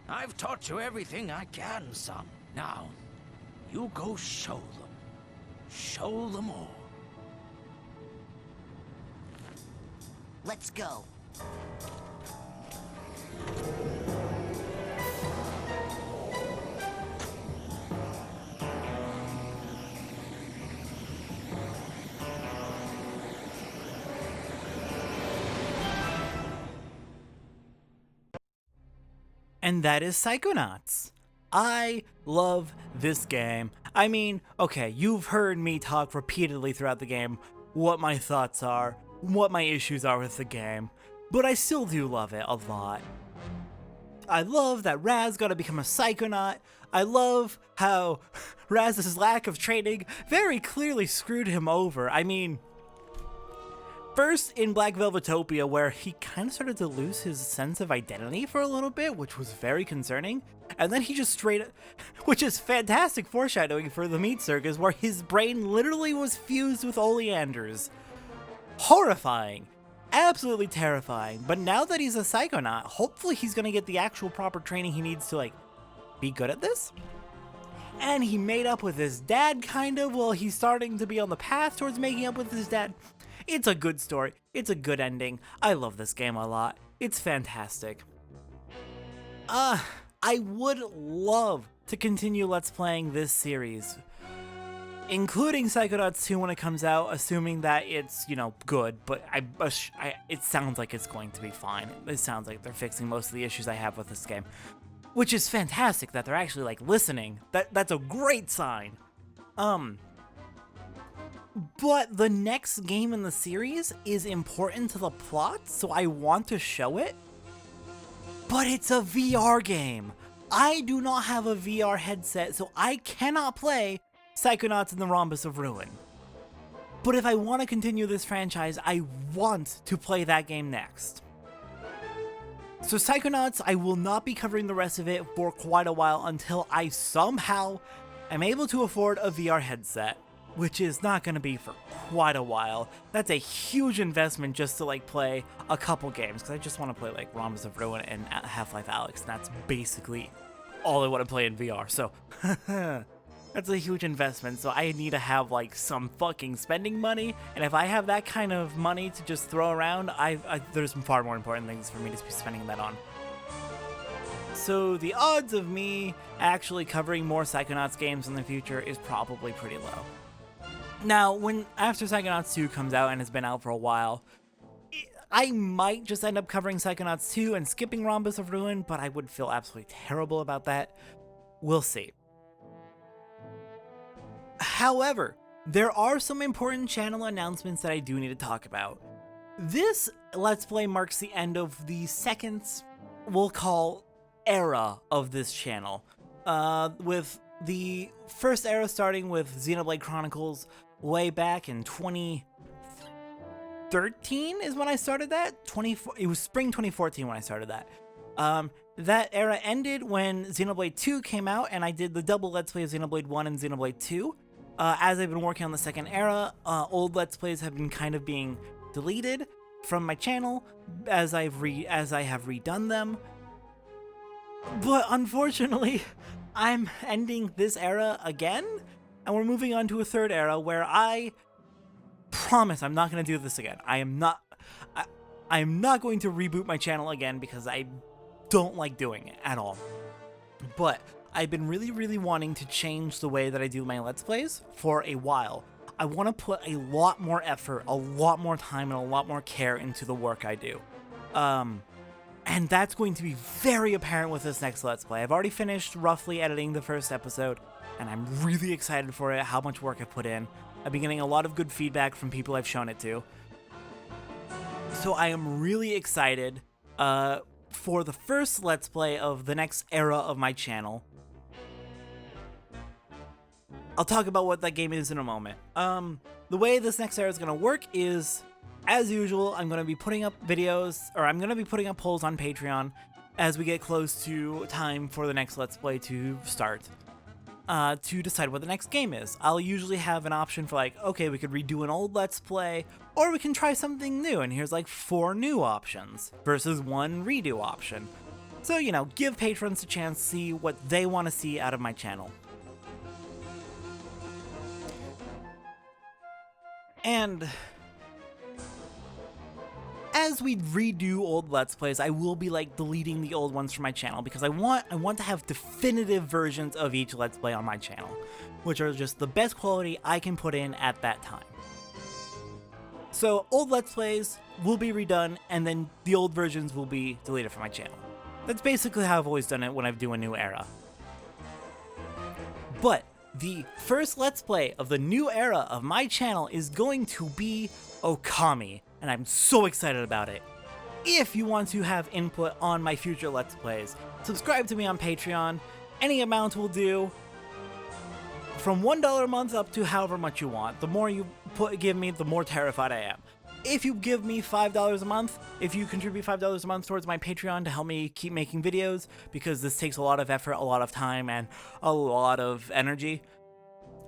I've taught you everything I can, son. Now, you go show them. Show them all. Let's go. And that is Psychonauts. I love this game. I mean, okay, you've heard me talk repeatedly throughout the game what my thoughts are, what my issues are with the game, but I still do love it a lot. I love that Raz got to become a Psychonaut. I love how Raz's lack of training very clearly screwed him over. I mean, first in Black Velvetopia, where he kind of started to lose his sense of identity for a little bit, which was very concerning. And then he just straight up, which is fantastic foreshadowing for the Meat Circus, where his brain literally was fused with oleanders. Horrifying. Absolutely terrifying. But now that he's a Psychonaut, hopefully he's going to get the actual proper training he needs to, like, be good at this. And he made up with his dad, kind of. Well, he's starting to be on the path towards making up with his dad. It's a good story. It's a good ending. I love this game a lot. It's fantastic. I would love to continue Let's Playing this series, including Psychonauts 2 when it comes out, assuming that it's, you know, good, but it sounds like it's going to be fine. It sounds like they're fixing most of the issues I have with this game, which is fantastic that they're actually, like, listening. That's a great sign. But the next game in the series is important to the plot, so I want to show it. But it's a VR game. I do not have a VR headset, so I cannot play Psychonauts in the Rhombus of Ruin. But if I want to continue this franchise, I want to play that game next. So Psychonauts, I will not be covering the rest of it for quite a while until I somehow am able to afford a VR headset, which is not going to be for quite a while. That's a huge investment just to, like, play a couple games, because I just want to play, like, Rhombus of Ruin and Half-Life Alyx, and that's basically all I want to play in VR, so that's a huge investment, so I need to have, like, some fucking spending money, and if I have that kind of money to just throw around, there's far more important things for me to be spending that on. So the odds of me actually covering more Psychonauts games in the future is probably pretty low. Now, after Psychonauts 2 comes out and has been out for a while, I might just end up covering Psychonauts 2 and skipping Rhombus of Ruin, but I would feel absolutely terrible about that. We'll see. However, there are some important channel announcements that I do need to talk about. This Let's Play marks the end of the second, we'll call, era of this channel, with the first era starting with Xenoblade Chronicles way back in 2013 is when I started that. It was spring 2014 when I started that. That era ended when Xenoblade 2 came out, and I did the double Let's Play of Xenoblade 1 and Xenoblade 2. As I've been working on the second era, old Let's Plays have been kind of being deleted from my channel as I have redone them. But unfortunately, I'm ending this era again, and we're moving on to a third era where I promise I'm not going to do this again. I am not going to reboot my channel again because I don't like doing it at all. But I've been really wanting to change the way that I do my Let's Plays for a while. I want to put a lot more effort, a lot more time, and a lot more care into the work I do. And that's going to be very apparent with this next Let's Play. I've already finished roughly editing the first episode, and I'm really excited for it, how much work I've put in. I've been getting a lot of good feedback from people I've shown it to. So I am really excited for the first Let's Play of the next era of my channel. I'll talk about what that game is in a moment. The way this next era is going to work is, as usual, I'm going to be putting up videos, or I'm going to be putting up polls on Patreon as we get close to time for the next Let's Play to start, to decide what the next game is. I'll usually have an option for like, okay, we could redo an old Let's Play, or we can try something new, and here's like 4 new options versus 1 redo option. So, you know, give patrons a chance to see what they want to see out of my channel. And as we redo old Let's Plays, I will be like deleting the old ones from my channel because I want to have definitive versions of each Let's Play on my channel, which are just the best quality I can put in at that time. So old Let's Plays will be redone, and then the old versions will be deleted from my channel. That's basically how I've always done it when I do a new era. But the first Let's Play of the new era of my channel is going to be Okami, and I'm so excited about it. If you want to have input on my future Let's Plays, subscribe to me on Patreon. Any amount will do, from $1 a month up to however much you want. The more you give me, the more terrified I am. If you give me $5 a month, if you contribute $5 a month towards my Patreon to help me keep making videos, because this takes a lot of effort, a lot of time, and a lot of energy,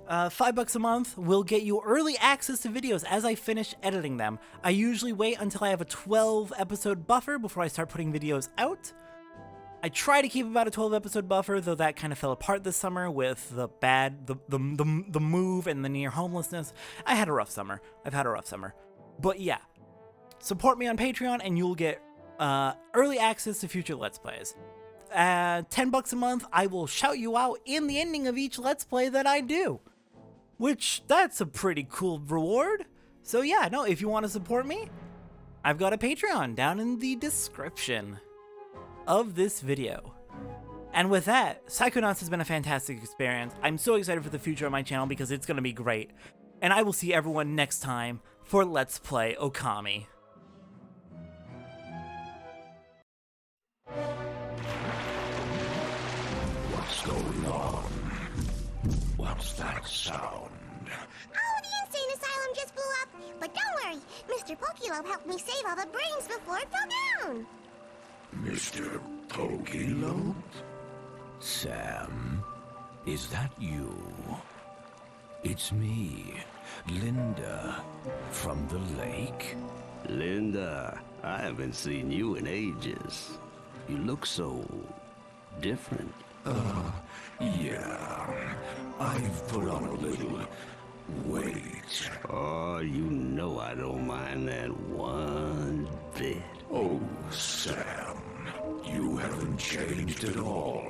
$5 a month will get you early access to videos as I finish editing them. I usually wait until I have a 12 episode buffer before I start putting videos out. I try to keep about a 12 episode buffer, though that kind of fell apart this summer with the move and the near homelessness. I had a rough summer. I've had a rough summer. But yeah, support me on Patreon and you'll get early access to future Let's Plays. $10 a month, I will shout you out in the ending of each Let's Play that I do. Which, that's a pretty cool reward. So yeah, no, if you want to support me, I've got a Patreon down in the description of this video. And with that, Psychonauts has been a fantastic experience. I'm so excited for the future of my channel because it's going to be great. And I will see everyone next time for Let's Play Okami. What's going on? What's that sound? Oh, the insane asylum just blew up. But don't worry, Mr. Pokeylope helped me save all the brains before it fell down. Mr. Pokeylope? Sam, is that you? It's me, Linda, from the lake. Linda, I haven't seen you in ages. You look so different. Yeah. I've put on a little weight. Oh, you know I don't mind that one bit. Oh, Sam, you haven't changed at all.